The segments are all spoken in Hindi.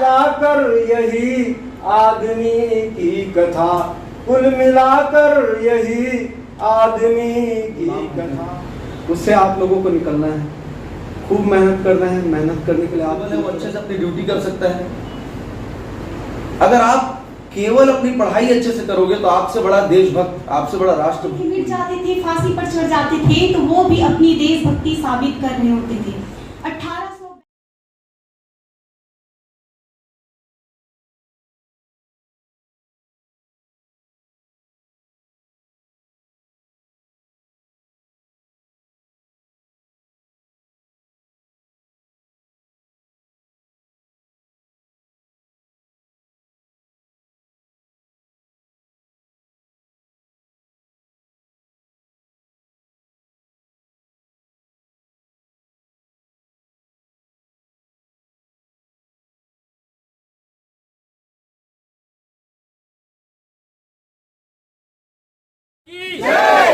मिलाकर यही आदमी की कथा, कुल मिलाकर यही आदमी की कथा। उससे आप लोगों को निकलना है, खूब मेहनत करना है। मेहनत करने के लिए आप वो अच्छे से अपनी ड्यूटी कर सकता है। अगर आप केवल अपनी पढ़ाई अच्छे से करोगे तो आपसे बड़ा देशभक्त, आपसे बड़ा राष्ट्र मिट जाते थे, फांसी पर चढ़ जाते थे, तो वो भी अपनी देशभक्ति साबित कर रहे होते थे। 1800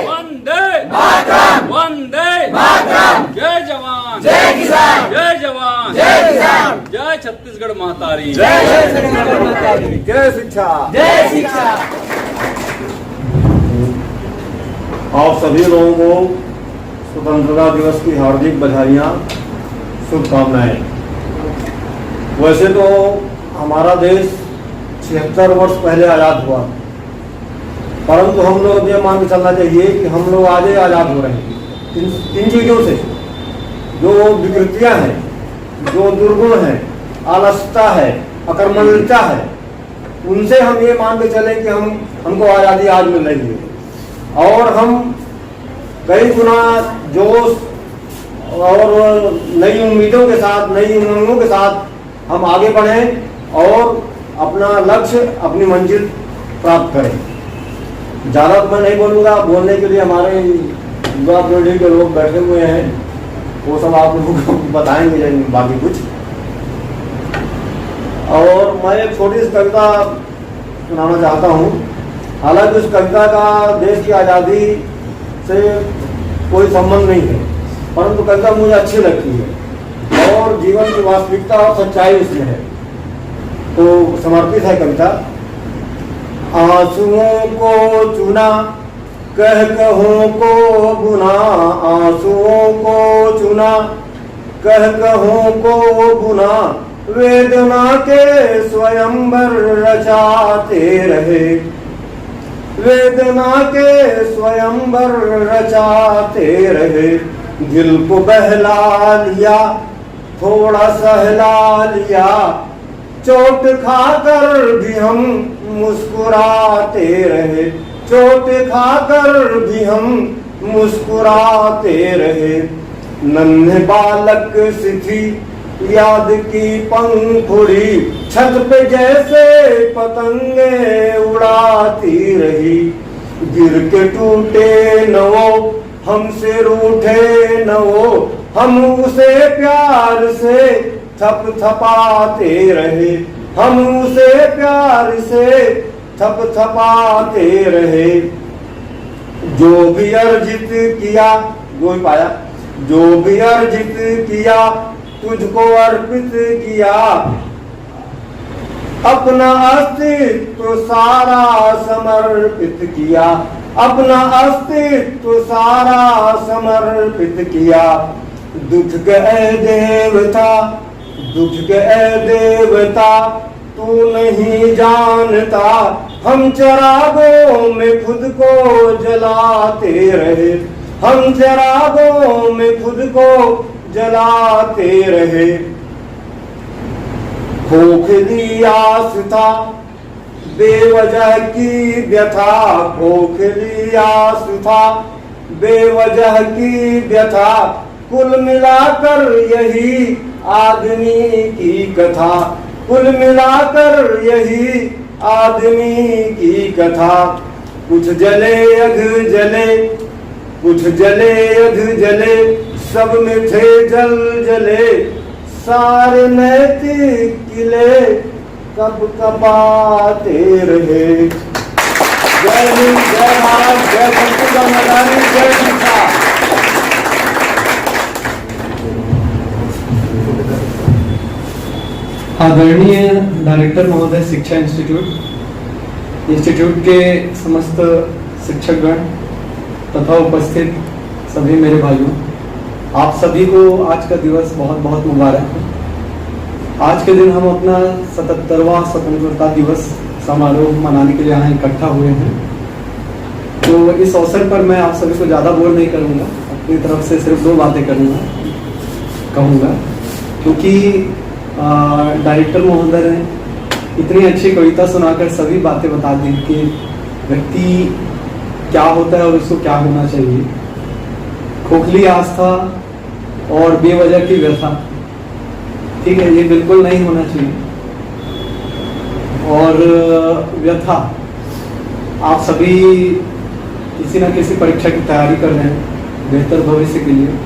वंदे मातरम, वंदे मातरम। जय जवान, जय किसान, जय जवान, जय किसान, जय छत्तीसगढ़ मातारी, जय छत्तीसगढ़ मातारी, जय शिक्षा, जय शिक्षा। आप सभी लोगों को स्वतंत्रता दिवस की हार्दिक बधाइयाँ, शुभकामनाएं। वैसे तो हमारा देश 76 वर्ष पहले आज़ाद हुआ, परंतु हम लोग ये मान के चलना चाहिए कि हम लोग आज ही आज़ाद हो रहे हैं। इन चीज़ों से जो विकृतियाँ हैं, जो दुर्गुण हैं, आलस्यता है, अकर्मण्यता है, उनसे हम ये मान के चले कि हमको आज़ादी आज मिल रही है। और हम कई गुना जोश और नई उम्मीदों के साथ, नई उमंगों के साथ हम आगे बढ़ें और अपना लक्ष्य, अपनी मंजिल प्राप्त करें। ज़्यादा मैं नहीं बोलूँगा, बोलने के लिए हमारे युवा पीढ़ी के लोग बैठे हुए हैं, वो सब आप लोगों को बताएंगे बाकी कुछ। और मैं एक छोटी सी कविता सुनाना चाहता हूँ। हालांकि उस कविता का देश की आज़ादी से कोई संबंध नहीं है, परंतु कविता मुझे अच्छी लगती है और जीवन की वास्तविकता और सच्चाई उसमें है, तो समर्पित है कविता। आंसुओं को चुना कह कहों को बुना, आंसुओं को चुना कह कहों को बुना, वेदना के स्वयंवर रचाते रहे, वेदना के स्वयंवर रचाते रहे। दिल को बहला लिया, थोड़ा सहला लिया, चोट खाकर भी हम मुस्कुराते रहे, चोट खाकर भी हम मुस्कुराते रहे। नन्हे बालक सी थी याद की पंखुड़ी, छत पे जैसे पतंगे उड़ाती रही। गिर के टूटे न वो, हमसे रूठे न वो, हम उसे प्यार से थपथपाते रहे, हम उसे प्यार से थपथपाते रहे। जो भी अर्जित किया, जो भी पाया, जो भी अर्जित किया तुझको अर्पित किया, अपना अस्तित्व सारा समर्पित किया, अपना अस्तित्व सारा समर्पित किया। दुख गए देवता, दुख गए देवता, तू नहीं जानता, हम चिरागों में खुद को जलाते रहे, हम चिरागों में खुद को जलाते रहे। खोखली आस था बेवजह की व्यथा, खोखली आस था बेवजह की व्यथा, कुल मिलाकर यही आदमी की कथा, कुल मिलाकर यही आदमी की कथा। कुछ जले अध जले, कुछ जले अध जले, सब में थे जल जले, सारे नैतिक किले कब कपाते रहे। जय हिंद, जय भारत, जय छत्तीसगढ़ मातारी, जय शिक्षा। आदरणीय डायरेक्टर महोदय, शिक्षा इंस्टीट्यूट के समस्त शिक्षकगण तथा उपस्थित सभी मेरे भाइयों, आप सभी को आज का दिवस बहुत बहुत मुबारक है। आज के दिन हम अपना 77वां स्वतंत्रता दिवस समारोह मनाने के लिए यहाँ इकट्ठा हुए हैं। तो इस अवसर पर मैं आप सभी को ज़्यादा बोर नहीं करूँगा, अपनी तरफ से सिर्फ 2 बातें कहूँगा, क्योंकि डायरेक्टर महोदय ने इतनी अच्छी कविता सुनाकर सभी बातें बता दी कि व्यक्ति क्या होता है और उसको क्या होना चाहिए। खोखली आस्था और बेवजह की व्यथा, ठीक है, ये बिल्कुल नहीं होना चाहिए। और व्यथा, आप सभी किसी न किसी परीक्षा की तैयारी कर रहे हैं बेहतर भविष्य के लिए।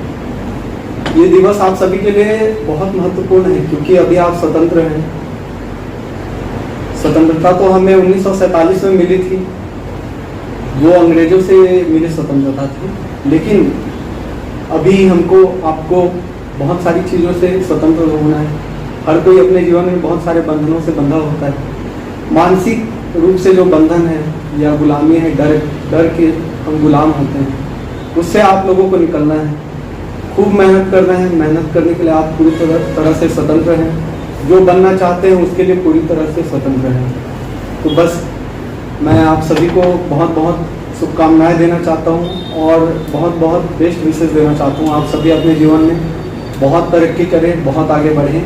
ये दिवस आप सभी के लिए बहुत महत्वपूर्ण है, क्योंकि अभी आप स्वतंत्र हैं। स्वतंत्रता तो हमें 1947 में मिली थी, वो अंग्रेजों से मिली स्वतंत्रता थी, लेकिन अभी हमको आपको बहुत सारी चीज़ों से स्वतंत्र होना है। हर कोई अपने जीवन में बहुत सारे बंधनों से बंधा होता है। मानसिक रूप से जो बंधन है या गुलामी है, डर के हम गुलाम होते हैं, उससे आप लोगों को निकलना है। खूब मेहनत करना है, मेहनत करने के लिए आप पूरी तरह से स्वतंत्र हैं। जो बनना चाहते हैं उसके लिए पूरी तरह से स्वतंत्र हैं। तो बस मैं आप सभी को बहुत बहुत शुभकामनाएं देना चाहता हूं और बहुत बहुत बेस्ट विशेष देना चाहता हूं। आप सभी अपने जीवन में बहुत तरक्की करें, बहुत आगे बढ़ें।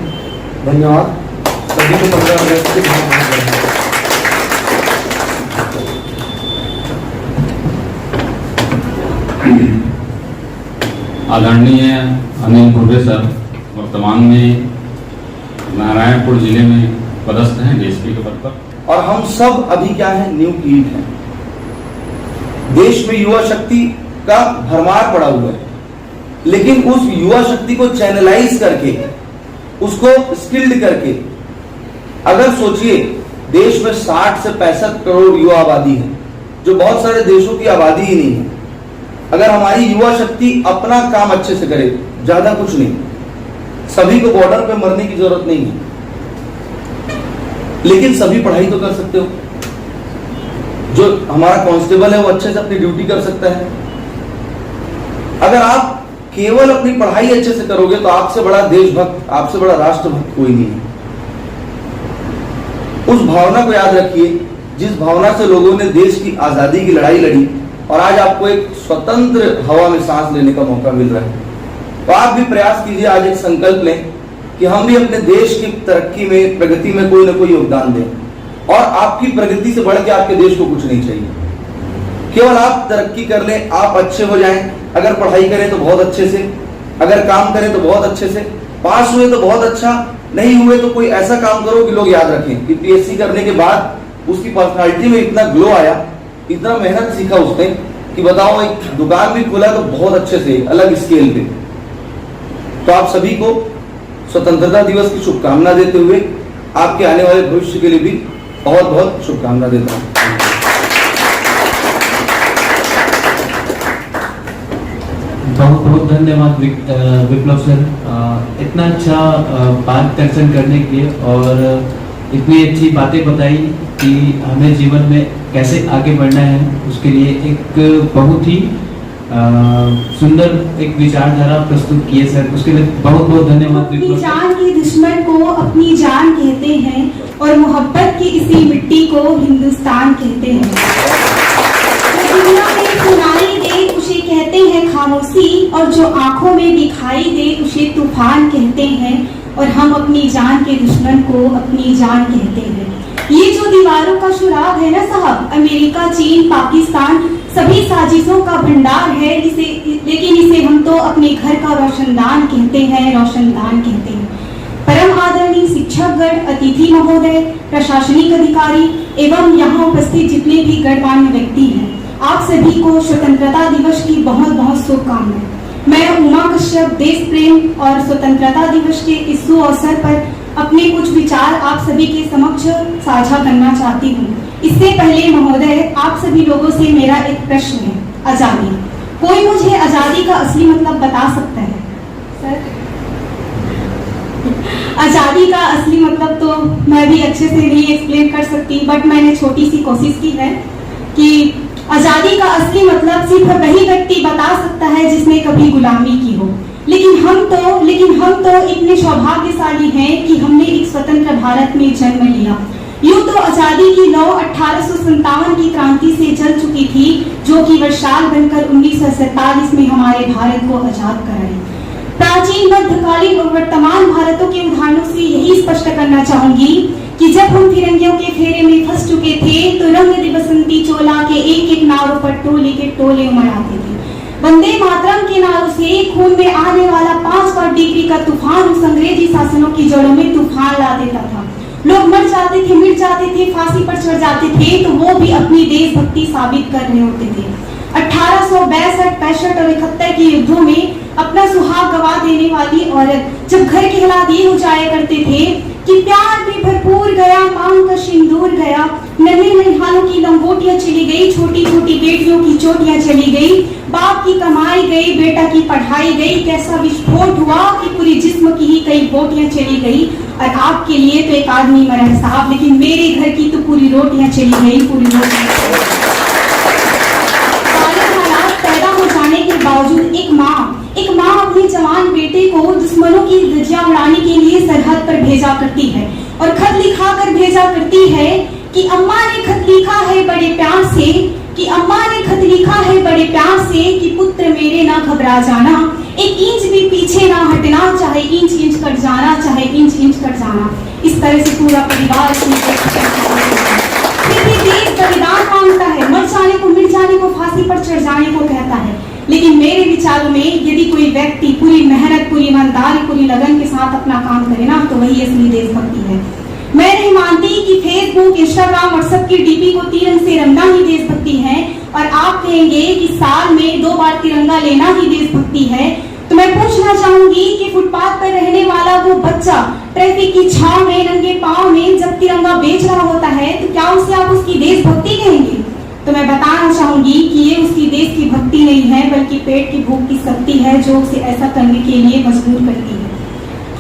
धन्यवाद सभी को। 15 अगस्त की बहुत बहुत बधाई। आदरणीय अनिल घुर्वे सर वर्तमान में नारायणपुर जिले में पदस्थ हैं डीएसपी के पद पर, और हम सब अभी क्या है, न्यू कीड हैं। देश में युवा शक्ति का भरमार पड़ा हुआ है, लेकिन उस युवा शक्ति को चैनलाइज करके, उसको स्किल्ड करके, अगर सोचिए देश में 60 से 65 करोड़ युवा आबादी है, जो बहुत सारे देशों की आबादी ही नहीं है। अगर हमारी युवा शक्ति अपना काम अच्छे से करे, ज्यादा कुछ नहीं, सभी को बॉर्डर पे मरने की जरूरत नहीं है, लेकिन सभी पढ़ाई तो कर सकते हो। जो हमारा कांस्टेबल है वो अच्छे से अपनी ड्यूटी कर सकता है। अगर आप केवल अपनी पढ़ाई अच्छे से करोगे तो आपसे बड़ा देशभक्त, आपसे बड़ा राष्ट्रभक्त कोई नहीं है। उस भावना को याद रखिए जिस भावना से लोगों ने देश की आजादी की लड़ाई लड़ी, और आज आपको एक स्वतंत्र हवा में सांस लेने का मौका मिल रहा है। तो आप भी प्रयास कीजिए, आज एक संकल्प लें कि हम भी अपने देश की तरक्की में, प्रगति में कोई ना कोई योगदान दें। और आपकी प्रगति से बढ़ के आपके देश को कुछ नहीं चाहिए। केवल आप तरक्की कर लें, आप अच्छे हो जाएं। अगर पढ़ाई करें तो बहुत अच्छे से, अगर काम करें तो बहुत अच्छे से, पास हुए तो बहुत अच्छा, नहीं हुए तो कोई ऐसा काम करो कि लोग याद रखें कि पीएससी करने के बाद उसकी पर्सनालिटी में इतना ग्लो आया, इतना मेहनत सीखा उसने कि बताओ एक दुकान भी खुला तो बहुत अच्छे से, अलग स्केल पे। तो आप सभी को स्वतंत्रता दिवस की शुभकामना देते हुए आपके आने वाले भविष्य के लिए भी बहुत बहुत शुभकामना देता हूँ। बहुत बहुत धन्यवाद विप्लव सर, इतना अच्छा मार्गदर्शन करने के लिए और इतनी अच्छी बातें बताई कि हमें जीवन में कैसे आगे बढ़ना है, उसके लिए एक बहुत ही सुंदर एक विचारधारा प्रस्तुत किए सर, उसके लिए बहुत बहुत धन्यवाद। अपनी जान के दुश्मन को अपनी जान कहते हैं और मोहब्बत की इसी मिट्टी को हिंदुस्तान कहते हैं। जो दुनिया में सुनाई दे उसे कहते हैं खामोशी, और जो आंखों में दिखाई दे उसे तूफान कहते हैं। और हम अपनी जान के दुश्मन को अपनी जान कहते हैं। ये जो दीवारों का सुराग है ना साहब, अमेरिका, चीन, पाकिस्तान, सभी साजिशों का भंडार है इसे, लेकिन इसे हम तो अपने घर का रोशनदान कहते हैं, रोशनदान कहते हैं। परम आदरणीय शिक्षकगण, अतिथि महोदय, प्रशासनिक अधिकारी एवं यहाँ उपस्थित जितने भी गणमान्य व्यक्ति हैं, आप सभी को स्वतंत्रता दिवस की बहुत बहुत शुभकामनाएं। मैं उमा कश्यप देश प्रेम और स्वतंत्रता दिवस के इस शुभ अवसर पर अपने कुछ विचार आप सभी के समक्ष साझा करना चाहती हूँ। इससे पहले महोदय, आप सभी लोगों से मेरा एक प्रश्न है। आजादी, कोई मुझे आजादी का असली मतलब बता सकता है सर? आजादी का असली मतलब मतलब तो मैं भी अच्छे से नहीं एक्सप्लेन कर सकती, बट मैंने छोटी सी कोशिश की है कि आजादी का असली मतलब सिर्फ वही व्यक्ति बता सकता है जिसने कभी गुलामी की हो। लेकिन हम तो इतने सौभाग्यशाली हैं कि हमने एक स्वतंत्र भारत में जन्म लिया। यूं तो आजादी की लौ 1857 की क्रांति से जल चुकी थी, जो कि वर्षाल बनकर 1947 में हमारे भारत को आजाद कराई। प्राचीन, मध्यकालीन और वर्तमान भारतों के उदाहरणों से यही स्पष्ट करना चाहूंगी कि जब हम फिरंगियों के फेरे में फंस चुके थे तो रंग दे बसंती चोला के एक एक नारों पर टोले के टोले उमड़ आते थे। वंदे मातरम के नारों से खून में आने वाला 5 डिग्री का तूफान उस अंग्रेजी शासनों की जड़ों में तूफान ला देता था। लोग मर जाते थे, मिट जाते थे, फांसी पर चढ़ जाते थे, तो वो भी अपनी देशभक्ति साबित कर रहे होते थे। 1862, 65 और 71 के युद्धों में अपना सुहाग गवा देने वाली औरत जब घर के हालात ये हो जाया करते थे कि प्यार भी भरपूर गया, मांग का सिंदूर गया, नन्हे नन्हालों की लंगोटियां चली गई, छोटी छोटी बेटियों की चोटियां चली गई, बाप की कमाई गई, बेटा की पढ़ाई गई, कैसा विस्फोट हुआ कि पूरी जिस्म की ही कई बोटियां चली गई। और आपके लिए तो एक आदमी मरा है साहब, लेकिन मेरे घर की तो पूरी रोटियां चली गई, पूरी रोटियां। पैदा हो जाने के बावजूद एक माँ अपने जवान बेटे को दुश्मनों की धज्जियां उड़ाने के लिए सरहद पर भेजा करती है और खत लिखा कर भेजा करती है कि अम्मा ने खत लिखा है बड़े प्यार से, कि अम्मा ने खत लिखा है बड़े प्यार से कि पुत्र मेरे ना घबरा जाना, एक इंच भी पीछे ना हटना, चाहे इंच इंच कट जाना, चाहे इंच इंच कट जाना। इस तरह से पूरा परिवार फिर भी देश बलिदान मांगता है, मर जाने को, मिट जाने को, फांसी पर चढ़ जाने को कहता है। लेकिन मेरे विचारों में यदि कोई व्यक्ति पूरी मेहनत, पूरी ईमानदारी, पूरी लगन के साथ अपना काम करे ना, तो वही असली देशभक्ति है। मैं नहीं मानती कि फेसबुक, इंस्टाग्राम, व्हाट्सएप की डीपी को तिरंगे से रंगना ही देशभक्ति है और आप कहेंगे कि साल में 2 बार तिरंगा लेना ही देशभक्ति है। तो मैं पूछना चाहूंगी कि फुटपाथ पर रहने वाला वो बच्चा ट्रैफिक की छांव में नंगे पांव में जब तिरंगा बेच रहा होता है, तो क्या उसे आप उसकी देशभक्ति कहेंगे? तो मैं बताना चाहूंगी कि ये उसकी देश की भक्ति नहीं है, बल्कि पेट की भूख की शक्ति है जो उसे ऐसा करने के लिए मजबूर करती है।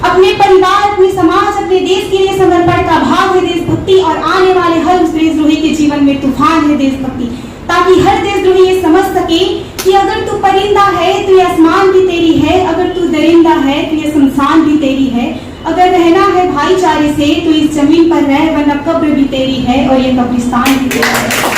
अपने परिवार, अपने समाज, अपने देश के लिए समर्पण का भाव है देशभक्ति और आने वाले हर उस देशद्रोही के जीवन में तूफान है देशभक्ति, ताकि हर देशद्रोही ये समझ सके कि अगर तू परिंदा है तो ये आसमान भी तेरी है, अगर तू दरिंदा है तो ये शमशान भी तेरी है, अगर रहना है भाईचारे से तो इस जमीन पर रह, वरना कब्र भी तेरी है और ये कब्रिस्तान भी तेरा है।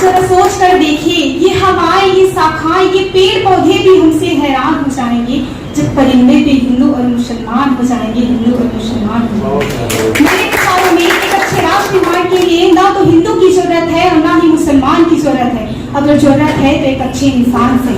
जरा सोच कर देखिए, ये हवाएं, ये शाखाएं, ये पेड़ पौधे भी हमसे हैरान हो जाएंगे जब परिंदे भी हिंदू और मुसलमान हो जाएंगे, हिंदू और मुसलमान हो जाएंगे। मेरे विचारों में एक अच्छे राष्ट्र निर्माण के लिए ना तो हिंदू की जरूरत है और ना ही मुसलमान की जरूरत है, अगर जरूरत है तो एक अच्छे इंसान से।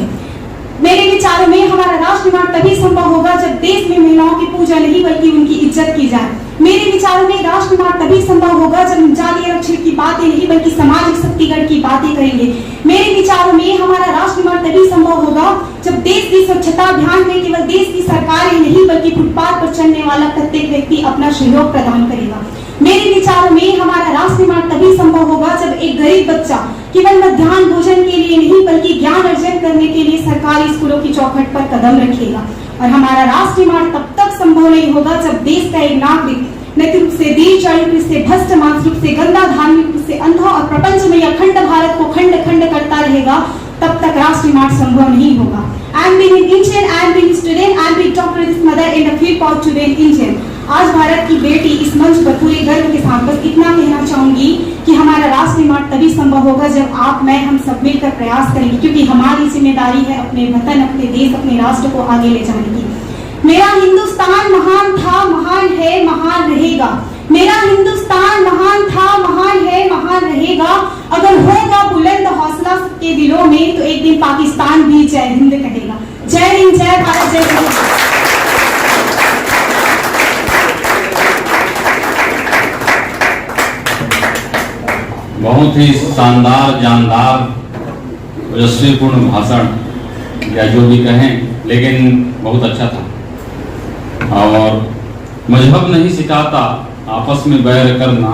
मेरे विचारों में हमारा राष्ट्र निर्माण तभी संभव होगा जब देश में महिलाओं की पूजा नहीं बल्कि उनकी इज्जत की जाए। मेरे विचारों में राष्ट्र निर्माण तभी संभव होगा जब हम जातीय आरक्षण की बातें नहीं बल्कि सामाजिक शक्तिकरण की बातें करेंगे। मेरे विचारों में हमारा राष्ट्र निर्माण तभी संभव होगा जब देश की स्वच्छता अभियान में केवल देश की सरकार ही नहीं बल्कि फुटपाथ पर चलने वाला प्रत्येक व्यक्ति अपना सहयोग प्रदान करेगा। मेरे विचारों में हमारा राष्ट्र निर्माण तभी संभव होगा जब एक गरीब बच्चा केवल मध्याह्न भोजन के लिए नहीं बल्कि ज्ञान अर्जन करने के लिए सरकारी स्कूलों की चौखट पर कदम रखेगा। और हमारा राष्ट्र निर्माण तब तक संभव नहीं होगा जब देश का एक नागरिक नैतिक रूप से दीन, चारित्रिक रूप से भ्रष्ट, मानसिक रूप से गंदा, धार्मिक रूप से अंधा और प्रपंच में अखंड भारत को खंड खंड करता रहेगा, तब तक राष्ट्र निर्माण संभव नहीं होगा। I am being Indian, I am being student, I am being doctor, this mother and a feel proud to be an Indian। आज भारत की बेटी इस मंच पर पूरे गर्व के साथ बस इतना कहना चाहूंगी कि हमारा राष्ट्र निर्माण तभी संभव होगा जब आप, मैं, हम सब मिलकर प्रयास करेंगे, क्योंकि हमारी जिम्मेदारी है अपने वतन, अपने देश, अपने राष्ट्र को आगे ले जाने की। मेरा हिंदुस्तान महान था, महान है, महान रहेगा। मेरा हिंदुस्तान महान था, महान है, महान रहेगा। अगर होगा बुलंद हौसला सबके दिलों में तो एक दिन पाकिस्तान भी जय हिंद कहेगा। जय हिंद, जय भारत, जय भारत। बहुत ही शानदार, जानदार, यशस्वीपूर्ण भाषण या जो भी कहें, लेकिन बहुत अच्छा था। और मजहब नहीं सिखाता आपस में बैर करना,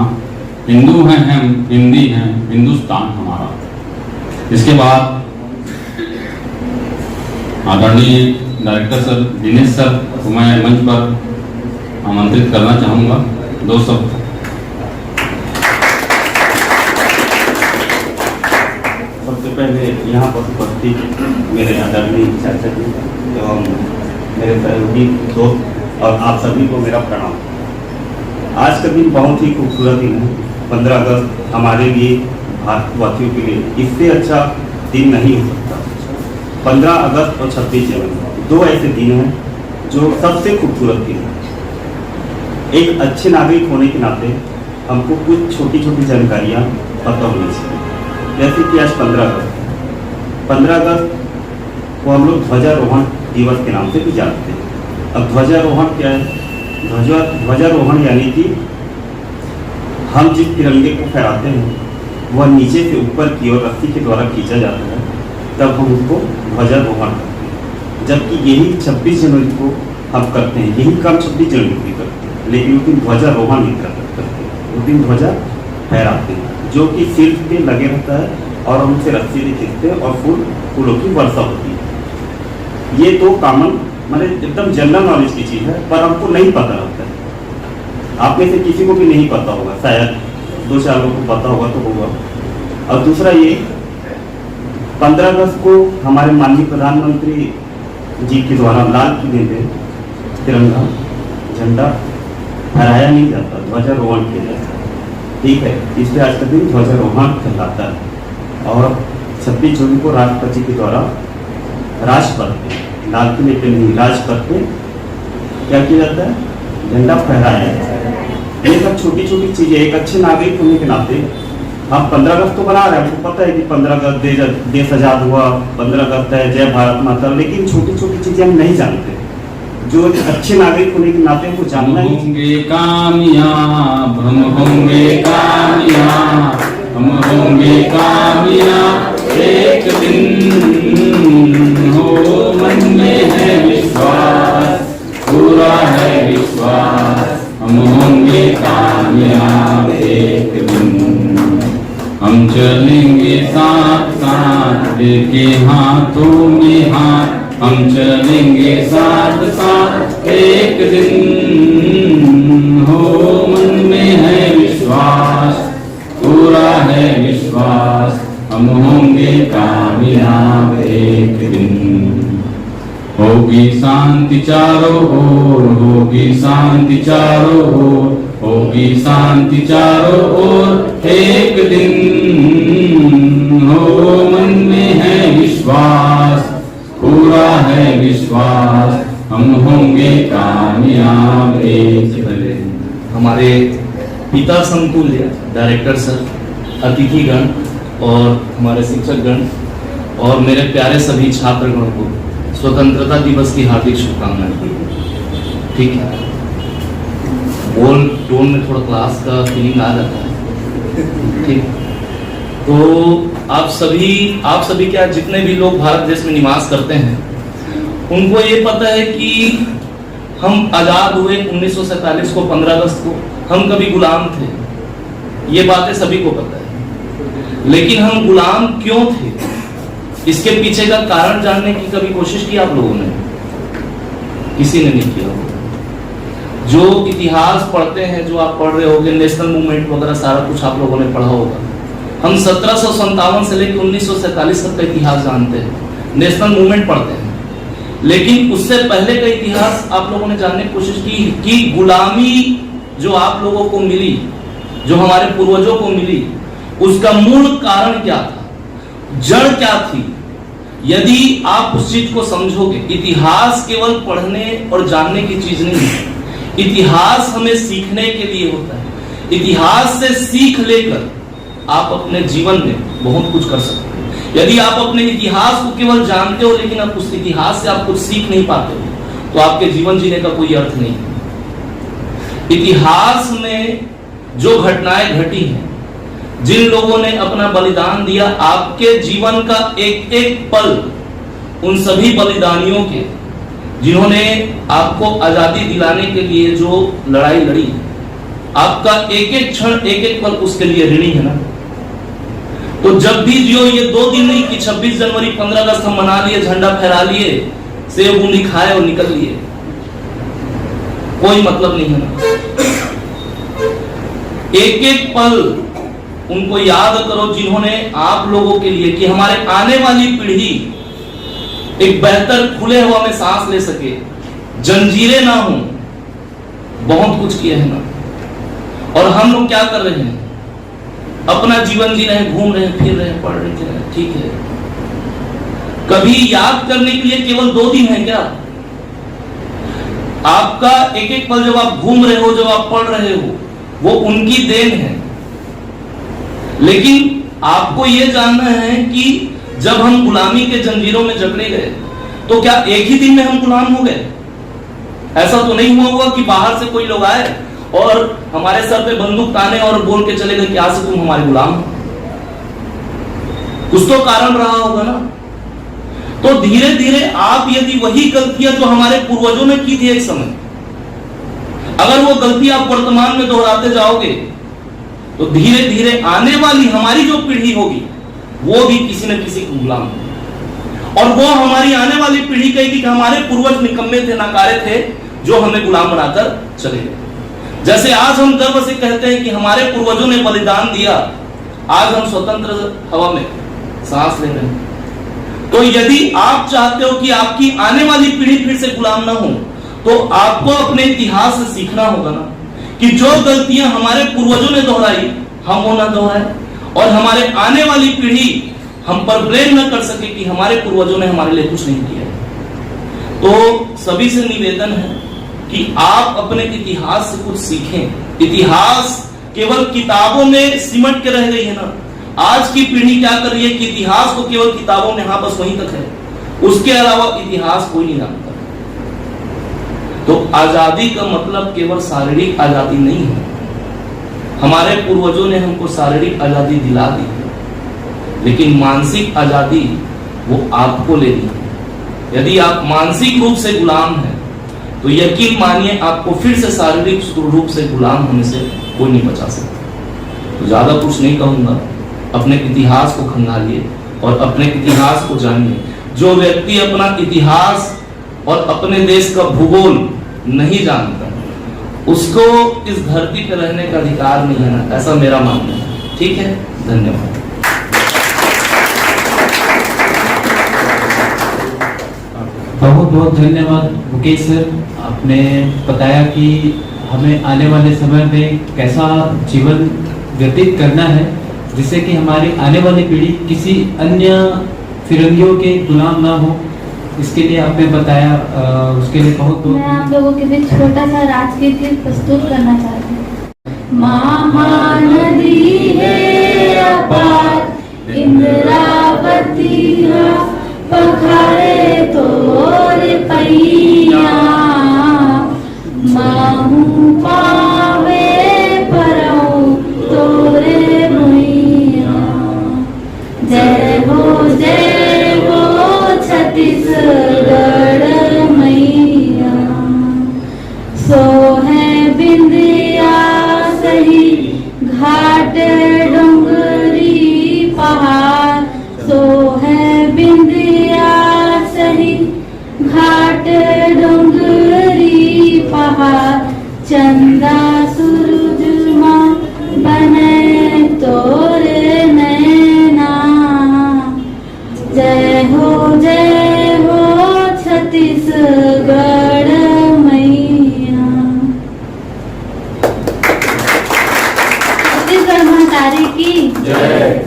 हिंदू हैं हम, हिंदी हैं, हिंदुस्तान हमारा। इसके बाद आदरणीय डायरेक्टर सर, दिनेश सर को मैं मंच पर आमंत्रित करना चाहूँगा। दो शब्द। सबसे पहले यहाँ पर उपस्थित मेरे आदरणीय चाचा जी एवं मेरे सहयोगी दोस्त और आप सभी को मेरा प्रणाम। आज का दिन बहुत ही खूबसूरत दिन है। 15 अगस्त हमारे लिए, भारतवासियों के लिए इससे अच्छा दिन नहीं हो सकता। 15 अगस्त और 26 जनवरी 2 ऐसे दिन हैं जो सबसे खूबसूरत दिन हैं। एक अच्छे नागरिक होने के नाते हमको कुछ छोटी छोटी जानकारियाँ पता होनी चाहिए। जैसे कि आज 15 अगस्त को हम लोग ध्वजारोहण दिवस के नाम से भी जानते हैं। अब ध्वजारोहण क्या है? ध्वजारोहण यानी कि हम जिस तिरंगे को फहराते हैं वह नीचे से ऊपर की ओर रस्सी के द्वारा खींचा जाता है, तब हम उसको ध्वजारोहण करते हैं। जबकि यही 26 जनवरी को हम करते हैं, यही काम 26 जनवरी को भी करते हैं, लेकिन उस दिन ध्वजारोहण नहीं करते हैं। उस दिन ध्वजा फहराते हैं जो कि सिर पे लगे रहता है और हम उसे रस्सी से खींचते हैं और फूलों की वर्षा होती है। ये तो कॉमन मतलब एकदम जनरल नॉलेज की चीज़ है, पर हमको नहीं पता रहता है। आप में से किसी को भी नहीं पता होगा, शायद 2-4 लोगों को पता होगा तो होगा। और दूसरा ये 15 अगस्त को हमारे माननीय प्रधानमंत्री जी के द्वारा लाल किले पे तिरंगा झंडा फहराया नहीं जाता, ध्वजारोहण किया जाता है। ठीक है, इसलिए आज का दिन ध्वजारोहण कहलाता है। और 26 जनवरी को राष्ट्रपति के द्वारा राजपथ पे, लाल किले पे नहीं, राजपथ पे क्या किया जाता है? झंडा फहराया जाता है। ये सब छोटी छोटी चीजें एक अच्छे नागरिक होने के नाते हम 15 अगस्त तो बना रहे हैं। हमको पता है कि 15 अगस्त देश आजाद हुआ, 15 अगस्त है, जय भारत माता, लेकिन छोटी छोटी चीजें हम नहीं जानते। जो अच्छे नागरिक होने के नाते हमको जानना ही होंगे कामयाब, हम होंगे कामयाब, हम होंगे कामयाब एक दिन। हो मन में है विश्वास, पूरा है विश्वास, हम होंगे कामयाब एक दिन। हम चलेंगे साथ साथ लेके हाथों में हाथ, हम चलेंगे साथ साथ एक दिन। हो मन में है विश्वास, पूरा है विश्वास, हम होंगे कामयाब एक दिन। होगी शांति चारों ओर, होगी शांति चारों ओर, होगी शांति चारों ओर एक दिन। हो मन में है विश्वास, पूरा है विश्वास, हम होंगे कामयाब एक दिन। हमारे पिता समतुल्य डायरेक्टर सर, अतिथिगण और हमारे शिक्षकगण और मेरे प्यारे सभी छात्रगण को स्वतंत्रता दिवस की हार्दिक शुभकामनाएं। ठीक है, बोल टोन में थोड़ा क्लास का फीलिंग आ जाता है। ठीक, तो आप सभी क्या, जितने भी लोग भारत देश में निवास करते हैं उनको ये पता है कि हम आजाद हुए 1947 को 15 अगस्त को। हम कभी गुलाम थे, ये बातें सभी को पता है। लेकिन हम गुलाम क्यों थे, इसके पीछे का कारण जानने की कभी कोशिश की आप लोगों ने? किसी ने नहीं किया होगा। जो इतिहास पढ़ते हैं, जो आप पढ़ रहे होंगे, नेशनल मूवमेंट वगैरह सारा कुछ आप लोगों ने पढ़ा होगा। हम 1757 से लेकर 1947 तक का इतिहास जानते हैं, नेशनल मूवमेंट पढ़ते हैं। लेकिन उससे पहले का इतिहास आप लोगों ने जानने की कोशिश की कि गुलामी जो आप लोगों को मिली, जो हमारे पूर्वजों को मिली, उसका मूल कारण क्या था, जड़ क्या थी। यदि आप उस चीज को समझोगे, इतिहास केवल पढ़ने और जानने की चीज नहीं है, इतिहास हमें सीखने के लिए होता है। इतिहास से सीख लेकर आप अपने जीवन में बहुत कुछ कर सकते हैं। यदि आप अपने इतिहास को केवल जानते हो लेकिन आप उस इतिहास से आप कुछ सीख नहीं पाते हो, तो आपके जीवन जीने का कोई अर्थ नहीं है। इतिहास में जो घटनाएं घटी हैं, जिन लोगों ने अपना बलिदान दिया, आपके जीवन का एक एक पल उन सभी बलिदानियों के, जिन्होंने आपको आजादी दिलाने के लिए जो लड़ाई लड़ी, आपका एक एक क्षण, एक एक पल उसके लिए ऋणी है ना। तो जब भी जियो, ये 2 दिन नहीं कि 26 जनवरी 15 अगस्त हम मना लिए, झंडा फहरा लिए, सेव बूंदी खाए और निकल लिए। कोई मतलब नहीं है ना। एक एक पल उनको याद करो जिन्होंने आप लोगों के लिए, कि हमारे आने वाली पीढ़ी एक बेहतर खुले हवा में सांस ले सके, जंजीरें ना हो, बहुत कुछ किया है ना। और हम लोग क्या कर रहे हैं? अपना जीवन जी रहे हैं, घूम रहे हैं, फिर रहे हैं, पढ़ रहे हैं, ठीक है। कभी याद करने के लिए केवल 2 दिन है क्या? आपका एक एक पल जब आप घूम रहे हो, जब आप पढ़ रहे हो, वो उनकी देन है। लेकिन आपको यह जानना है कि जब हम गुलामी के जंजीरों में जकड़े गए तो क्या एक ही दिन में हम गुलाम हो गए? ऐसा तो नहीं हुआ होगा कि बाहर से कोई लोग आए और हमारे सर पे बंदूक ताने और बोल के चले गए कि आज से तुम हमारे गुलाम हो। कुछ तो कारण रहा होगा ना। तो धीरे धीरे आप यदि वही गलतियां जो हमारे पूर्वजों ने की थी एक समय, अगर वो गलती आप वर्तमान में दोहराते जाओगे तो धीरे धीरे आने वाली हमारी जो पीढ़ी होगी वो भी किसी न किसी को गुलाम होगी। और वो हमारी आने वाली पीढ़ी कहेगी कि हमारे पूर्वज निकम्मे थे, नाकारे थे, जो हमें गुलाम बनाकर चले गए। जैसे आज हम गर्व से कहते हैं कि हमारे पूर्वजों ने बलिदान दिया, आज हम स्वतंत्र हवा में सांस ले रहे हैं। तो यदि आप चाहते हो कि आपकी आने वाली पीढ़ी फिर से गुलाम ना हो, तो आपको अपने इतिहास से सीखना होगा ना कि जो गलतियां हमारे पूर्वजों ने दोहराई हम वो ना दोहराए, और हमारे आने वाली पीढ़ी हम पर ब्लेम न कर सके कि हमारे पूर्वजों ने हमारे लिए कुछ नहीं किया। तो सभी से निवेदन है कि आप अपने इतिहास से कुछ सीखें। इतिहास केवल किताबों में सिमट के रह गई है ना। आज की पीढ़ी क्या कर रही है कि इतिहास को केवल किताबों में, हाँ बस वहीं तक है, उसके अलावा इतिहास कोई नहीं जानता। तो आजादी का मतलब केवल शारीरिक आजादी नहीं है। हमारे पूर्वजों ने हमको शारीरिक आजादी दिला दी, लेकिन मानसिक आजादी वो आपको लेनी है। यदि आप मानसिक रूप से गुलाम हैं तो यकीन मानिए आपको फिर से शारीरिक रूप से गुलाम होने से कोई नहीं बचा सकता। तो ज्यादा कुछ नहीं कहूंगा, अपने इतिहास को खंगालिए और अपने इतिहास को जानिए। जो व्यक्ति अपना इतिहास और अपने देश का भूगोल नहीं जानता उसको इस धरती पर रहने का अधिकार नहीं है ना, ऐसा मेरा मानना है। ठीक है, धन्यवाद। बहुत बहुत धन्यवाद मुकेश सर, आपने बताया कि हमें आने वाले समय में कैसा जीवन व्यतीत करना है जिससे कि हमारी आने वाली पीढ़ी किसी अन्य फिरंगियों के गुलाम ना हो। इसके लिए आपने बताया, उसके लिए बहुत मैं आप लोगों के बीच छोटा सा राजगीत प्रस्तुत करना चाहती हूँ। महानदी है अपार इंद्रावती पखारे तोर पैया, माहू पावे परौ तोरे मैया। जय हो छत्तीसगढ़ मैया। सो है बिंदिया सही घाट डोंगरी पहाड़, सो है बिंदिया सही घाट डोंगरी पहाड़। चंदा सूरज माँ बने तोरे नैना। जय हो छत्तीसगढ़ मैया। छत्तीसगढ़ महातारी की जय।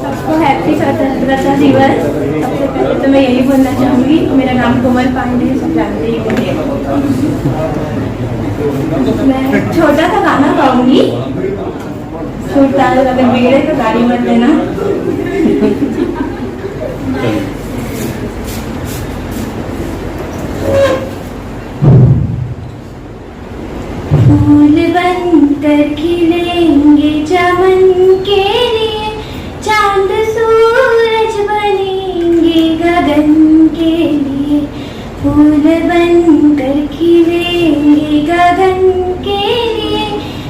सबको हैप्पी स्वतंत्रता दिवस। सबसे पहले तो मैं यही बोलना चाहूंगी, मेरा नाम कोमल पांडे है, सब जानते ही होंगे। मैं छोटा सा गाना गाऊंगी, छोटा, अगर बिगड़े तो गाली मत देना। फूल बनकर खिलेंगे चमन के लिए, चांद सूरज बनेंगे गगन के लिए। फूल बनकर खिलेंगे गगन के लिए,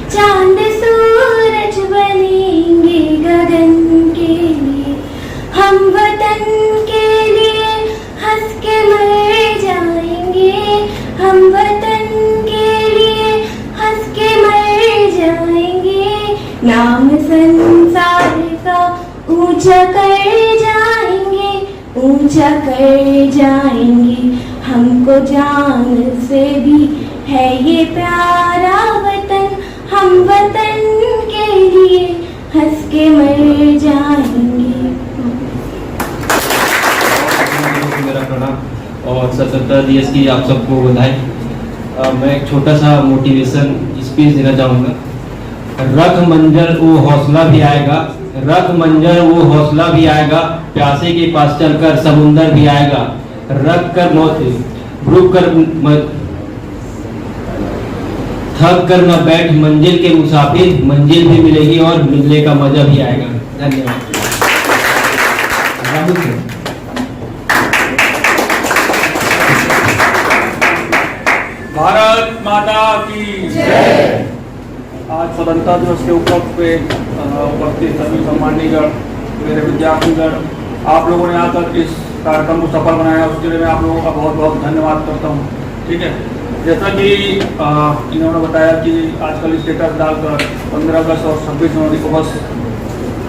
चांद सूरज बनेंगे गगन के लिए। हम वतन के लिए हंस के मर जाएंगे, ऊंचा कर जाएंगे, ऊंचा कर जाएंगे, हमको जान से भी है ये प्यारा वतन, हम वतन के लिए हंस के मर जाएंगे। मेरा प्रणाम और स्वतंत्रता दिवस की आप सबको बधाई। मैं एक छोटा सा मोटिवेशन स्पीच देना चाहूँगा। रख मंजर वो हौसला भी आएगा, रख मंजर वो हौसला भी आएगा, प्यासे के पास चलकर समुंदर भी आएगा, रख कर मौत रुक कर थक कर न बैठ मंजिल के मुसाफिर, मंजिल भी मिलेगी और मिलने का मजा भी आएगा। धन्यवाद। भारत माता की जय। आज स्वतंत्रता दिवस के उपलक्ष्य पे उपस्थित सभी सम्मानीगण, मेरे विद्यार्थीगण, आप लोगों ने आकर इस कार्यक्रम को सफल बनाया, उसके लिए मैं आप लोगों का बहुत बहुत धन्यवाद करता हूँ। ठीक है, जैसा कि इन्होंने बताया कि आजकल स्टेटस डालकर 15 अगस्त और 26 जनवरी को बस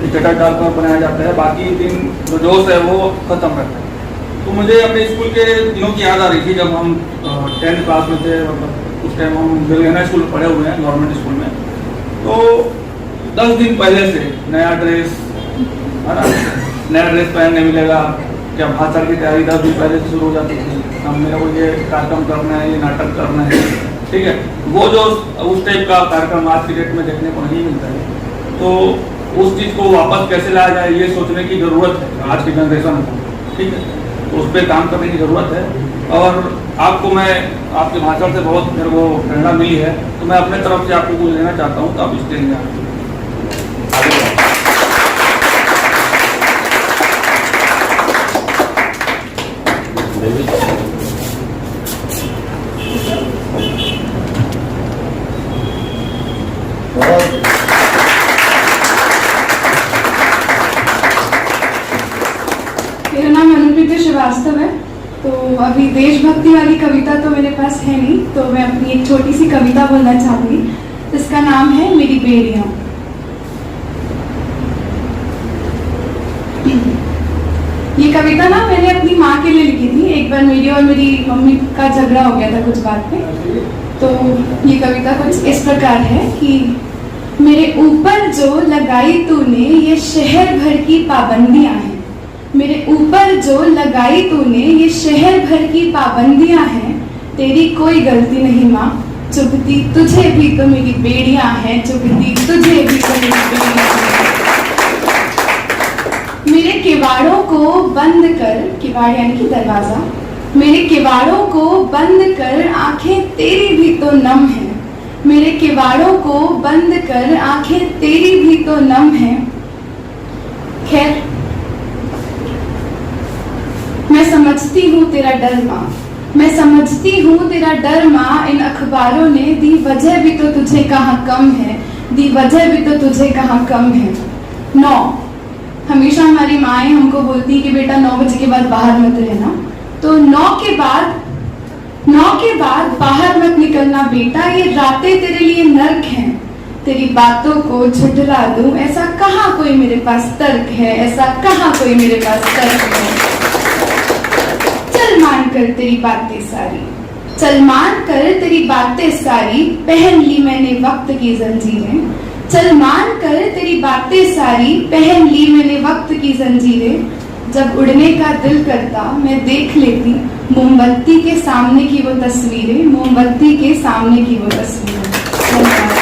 स्टेटस डालकर बनाया जाता है, बाकी दिन जो जोश है वो खत्म रहता है। तो मुझे अपने स्कूल के दिनों की याद आ रही थी जब हम 10th क्लास में थे, मतलब उस टाइम हम बिलगना स्कूल में पढ़े हुए हैं, गवर्नमेंट स्कूल में। तो 10 दिन पहले से नया ड्रेस, है ना, नया ड्रेस पहनने मिलेगा, क्या भाषण की तैयारी 10 दिन पहले से शुरू हो जाती थी। हम मेरे को ये कार्यक्रम करना है, ये नाटक करना है, ठीक है। वो जो उस टाइप का कार्यक्रम आज की डेट में देखने को नहीं मिलता है, तो उस चीज़ को वापस कैसे लाया जाए ये सोचने की ज़रूरत है आज की जनरेशन को, ठीक है। तो उस पर काम करने की ज़रूरत है और आपको मैं आपके भाषण से बहुत मेरे को प्रेरणा मिली है, तो मैं अपने तरफ से आपको कुछ लेना चाहता हूँ, तो आप स्टेज में आइए। मेरा नाम अनुप्रीति श्रीवास्तव है। तो अभी देशभक्ति वाली कविता तो मेरे पास है नहीं, तो मैं अपनी एक छोटी सी कविता बोलना चाहूँगी, जिसका नाम है मेरी बेड़ियाँ। ये कविता ना मैंने अपनी माँ के लिए लिखी थी। एक बार मेरी और मेरी मम्मी का झगड़ा हो गया था कुछ बात पे, तो ये कविता कुछ इस प्रकार है कि मेरे ऊपर जो लगाई तूने ये शहर भर की पाबंदियां हैं, मेरे ऊपर जो लगाई तूने ये शहर भर की पाबंदियां हैं, तेरी कोई गलती नहीं माँ, चुभती तुझे भी तो मेरी बेड़ियां हैं, चुभती तुझे भी तो मेरी बेड़ियां हैं। मेरे किवाड़ों को बंद कर, किवाड़ यानी कि दरवाजा, मेरे किवाड़ों को बंद कर आंखें तेरी भी तो नम है, मेरे किवाड़ों को बंद कर आंखें तेरी भी तो नम है। खैर मैं समझती हूँ तेरा डर माँ, मैं समझती हूँ तेरा डर माँ, इन अखबारों ने दी वजह भी तो तुझे कहाँ कम है, दी वजह भी तो तुझे कहाँ कम है। 9, हमेशा हमारी माएँ हमको बोलती कि बेटा 9 बजे के बाद बाहर मत रहना, तो 9 के बाद बाहर मत निकलना बेटा, ये रातें तेरे लिए नर्क हैं, तेरी बातों को झुठला दूं, ऐसा कहाँ कोई मेरे पास तर्क है, ऐसा कहाँ कोई मेरे पास तर्क है। चल मान कर तेरी बातें सारी, चल मान कर तेरी बातें सारी, पहन ली मैंने वक्त की जंजीरें, चल मान कर तेरी बातें सारी, पहन ली मैंने वक्त की जंजीरें। जब उड़ने का दिल करता मैं देख लेती मोमबत्ती के सामने की वो तस्वीरें, मोमबत्ती के सामने की वो तस्वीरें।